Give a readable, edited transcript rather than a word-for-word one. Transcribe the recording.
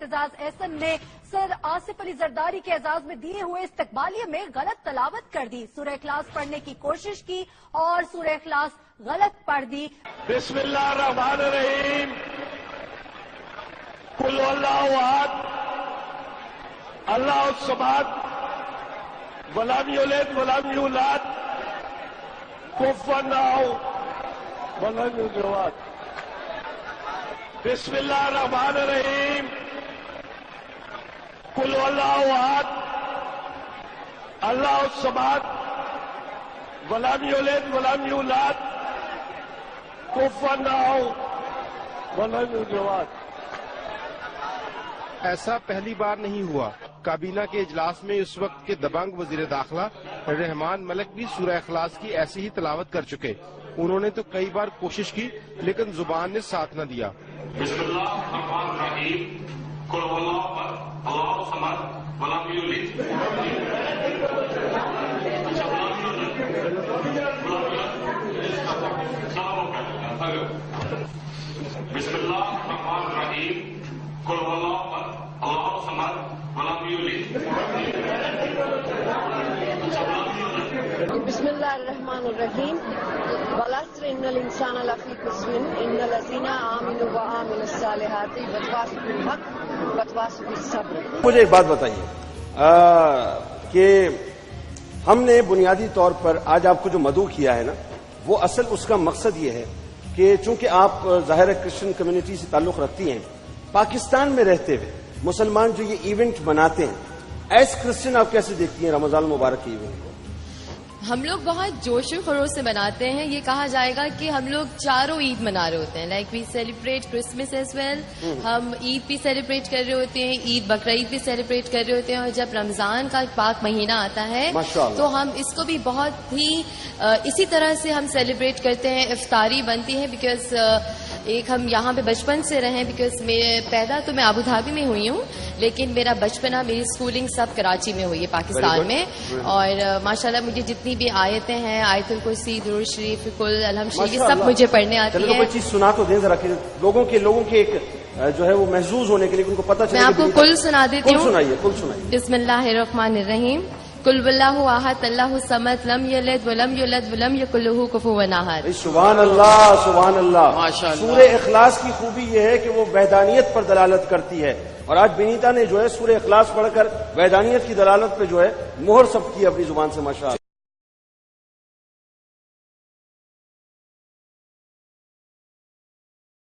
اعتزاز احسن نے سر آصف علی زرداری کے اعزاز میں دیے ہوئے استقبالیے میں غلط تلاوت کر دی. سورہ اخلاص پڑھنے کی کوشش کی اور سورہ اخلاص غلط پڑھ دی. بسم اللہ الرحمن الرحیم. قل اللہ احد اللہ الصمد ولم یلد ولم یولد کفوا احد ولم یولد. بسم اللہ الرحمن الرحیم. قل اللہ احد اللہ الصمد ولم یلد ولم یولد کفوا احد ولم یولد. ایسا پہلی بار نہیں ہوا. کابینہ کے اجلاس میں اس وقت کے دبنگ وزیر داخلہ رحمان ملک بھی سورہ اخلاص کی ایسی ہی تلاوت کر چکے. انہوں نے تو کئی بار کوشش کی لیکن زبان نے ساتھ نہ دیا. بسم اللہ الرحمن الرحیم. قل اللہ الصمد ولم یلد بسم اللہ الرحمن الرحیم. قل اللہ الصمد ولم یلد. بسم اللہ الرحمن الرحیم. والعصر ان الانسان لفی خسر الا الذین آمنوا وعملوا الصالحات وتواصوا بالحق وتواصوا بالصبر. مجھے ایک بات بتائیے کہ ہم نے بنیادی طور پر آج آپ کو جو مدعو کیا ہے نا، وہ اصل اس کا مقصد یہ ہے کہ چونکہ آپ ظاہر ہے کرسچن کمیونٹی سے تعلق رکھتی ہیں، پاکستان میں رہتے ہوئے مسلمان جو یہ ایونٹ مناتے ہیں، ایز کرسچن آپ کیسے دیکھتی ہیں رمضان المبارک کے ایونٹ کو؟ ہم لوگ بہت جوش و خروش سے مناتے ہیں. یہ کہا جائے گا کہ ہم لوگ چاروں عید منا رہے ہوتے ہیں. Like we celebrate Christmas as well. ہم عید بھی سیلیبریٹ کر رہے ہوتے ہیں، عید بقرعید بھی سیلیبریٹ کر رہے ہوتے ہیں، اور جب رمضان کا پاک مہینہ آتا ہے تو ہم اس کو بھی بہت ہی اسی طرح سے ہم سیلیبریٹ کرتے ہیں. افطاری بنتی ہے بیکاز ایک ہم یہاں پہ بچپن سے رہے، بیکاز پیدا تو میں ابو دھابی میں ہوئی ہوں لیکن میرا بچپنا، میری اسکولنگ سب کراچی میں ہوئی ہے پاکستان میں. اور ماشاءاللہ مجھے جتنی بھی آیتیں ہیں، آیت الکرسی، درود شریف، کل الحمد شریف، یہ سب مجھے پڑھنے آتی ہے. کوئی چیز سنا تو دیں ذرا کہ لوگوں کے ایک جو ہے وہ محظوظ ہونے کے لیے ان کو پتہ چلے. میں آپ کو کل سنا دیتی ہوں. کل سنائیے. بسم اللہ الرحمن الرحیم. قل واللہ احد اللہ الصمد لم یلد ولم یولد ولم یکن لہ کفوا احد. سبحان اللہ سبحان اللہ. سورہ اخلاص کی خوبی یہ ہے کہ وہ وحدانیت پر دلالت کرتی ہے، اور آج بنیتا نے جو ہے سورہ اخلاص پڑھ کر وحدانیت کی دلالت پہ جو ہے مہر ثبت کی اپنی زبان سے. ماشاءاللہ.